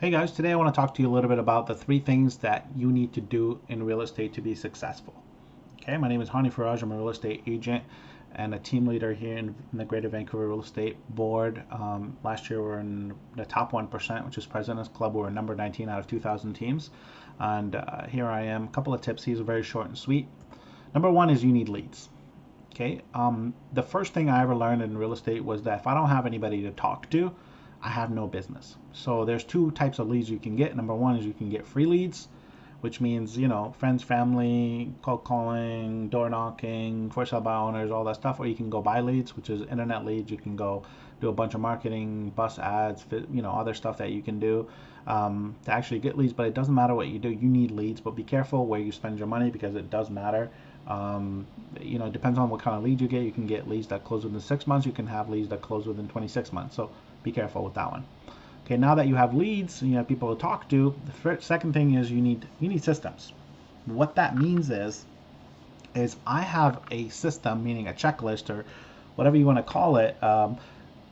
Hey guys, today I want to talk to you a little bit about the three things that you need to do in real estate to be successful. Okay, my name is Hani Faraj. I'm a real estate agent and a team leader here in the Greater Vancouver Real Estate Board. Last year we were in the top 1%, which is President's Club. We were number 19 out of 2,000 teams. And here I am. A couple of tips. These are very short and sweet. Number one is you need leads. Okay, the first thing I ever learned in real estate was that if I don't have anybody to talk to, I have no business. So there's two types of leads you can get. Number one is you can get free leads, which means, friends, family, cold calling, door knocking, for sale by owners, all that stuff. Or you can go buy leads, which is internet leads. You can go do a bunch of marketing, bus ads, other stuff that you can do to actually get leads. But it doesn't matter what you do. You need leads, but be careful where you spend your money because it does matter. It depends on what kind of lead you get. You can get leads that close within 6 months. You can have leads that close within 26 months. So be careful with that one. Okay, now that you have leads and you have people to talk to, the second thing is you need systems. What that means is I have a system, meaning a checklist or whatever you want to call it.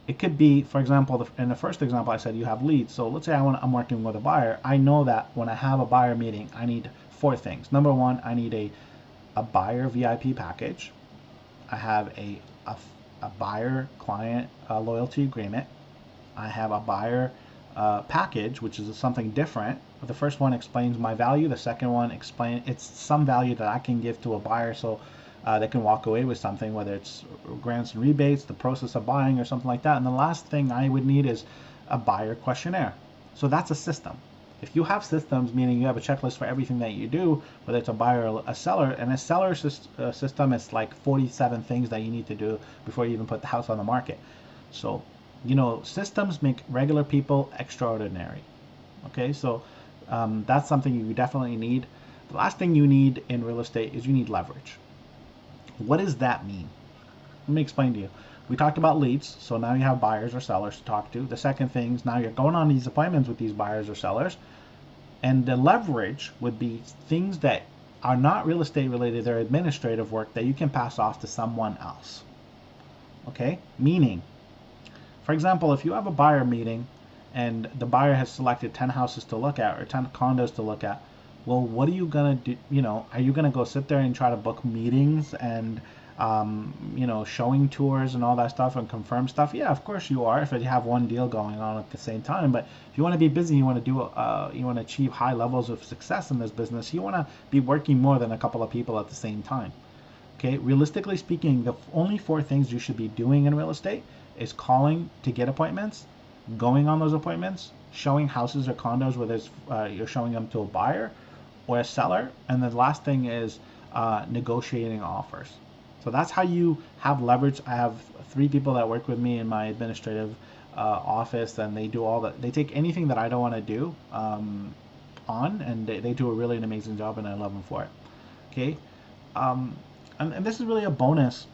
It could be, for example, in the first example, I said you have leads. So let's say I'm working with a buyer. I know that when I have a buyer meeting, I need four things. Number one, I need a buyer VIP package. I have a buyer client loyalty agreement. I have a buyer package, which is something different. The first one explains my value. The second one it's some value that I can give to a buyer so they can walk away with something, whether it's grants and rebates, the process of buying, or something like that. And the last thing I would need is a buyer questionnaire. So that's a system. If you have systems, meaning you have a checklist for everything that you do, whether it's a buyer or a seller, and a seller system is like 47 things that you need to do before you even put the house on the market. So systems make regular people extraordinary. Okay, so that's something you definitely need. The last thing you need in real estate is you need leverage. What does that mean? Let me explain to you. We talked about leads, so now you have buyers or sellers to talk to. The second thing is now you're going on these appointments with these buyers or sellers, and the leverage would be things that are not real estate related, they're administrative work that you can pass off to someone else. Okay, meaning, for example, if you have a buyer meeting and the buyer has selected 10 houses to look at or 10 condos to look at, well, what are you going to do? Are you going to go sit there and try to book meetings and, showing tours and all that stuff and confirm stuff? Yeah, of course you are if you have one deal going on at the same time. But if you want to be busy, you want to you want to achieve high levels of success in this business, you want to be working more than a couple of people at the same time. Okay, realistically speaking, the only four things you should be doing in real estate is calling to get appointments, going on those appointments, showing houses or condos, whether it's you're showing them to a buyer or a seller, and the last thing is negotiating offers. So that's how you have leverage. I have three people that work with me in my administrative office, and they do all that. They take anything that I don't want to do on, and they do a really an amazing job, and I love them for it. Okay, and this is really a bonus.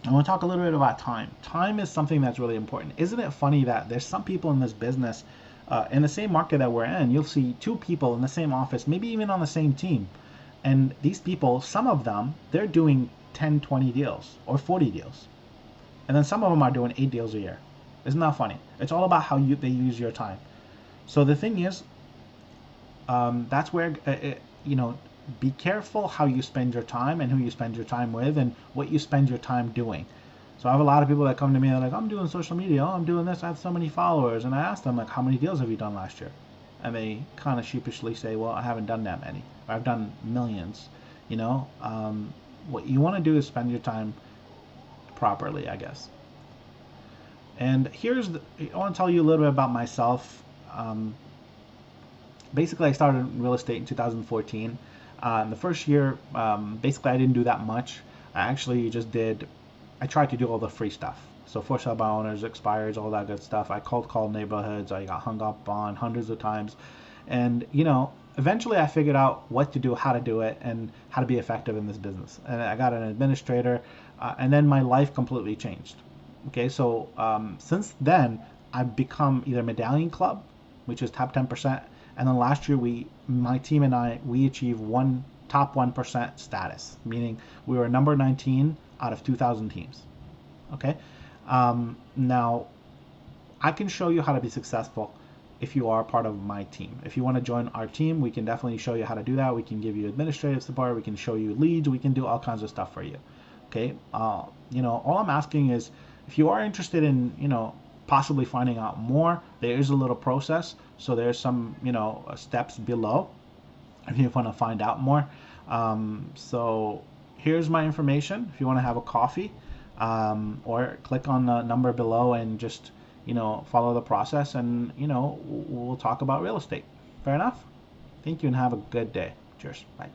I want to talk a little bit about time. Time is something that's really important. Isn't it funny that there's some people in this business, in the same market that we're in, you'll see two people in the same office, maybe even on the same team. And these people, some of them, they're doing 10, 20 deals or 40 deals. And then some of them are doing 8 deals a year. Isn't that funny? It's all about how they use your time. So the thing is, that's where, be careful how you spend your time and who you spend your time with and what you spend your time doing. So I have a lot of people that come to me and they're like, I'm doing social media, I'm doing this, I have so many followers. And I ask them, like, how many deals have you done last year? And they kind of sheepishly say, well, I haven't done that many. Or I've done millions. What you want to do is spend your time properly, I guess. And I want to tell you a little bit about myself. Basically, I started in real estate in 2014. In the first year, basically, I didn't do that much. I tried to do all the free stuff. So for sale by owners, expires, all that good stuff. I cold called neighborhoods. I got hung up on hundreds of times. And, eventually I figured out what to do, how to do it, and how to be effective in this business. And I got an administrator, and then my life completely changed. Okay, so since then, I've become either Medallion Club, which is top 10%, and then last year, my team and we achieved top 1% status, meaning we were number 19 out of 2,000 teams. Okay, now I can show you how to be successful if you are part of my team. If you want to join our team, we can definitely show you how to do that. We can give you administrative support. We can show you leads. We can do all kinds of stuff for you. Okay. All I'm asking is if you are interested in, possibly finding out more, there is a little process. So there's some, steps below if you want to find out more. So here's my information. If you want to have a coffee, or click on the number below and just, follow the process, and, we'll talk about real estate. Fair enough? Thank you and have a good day. Cheers. Bye.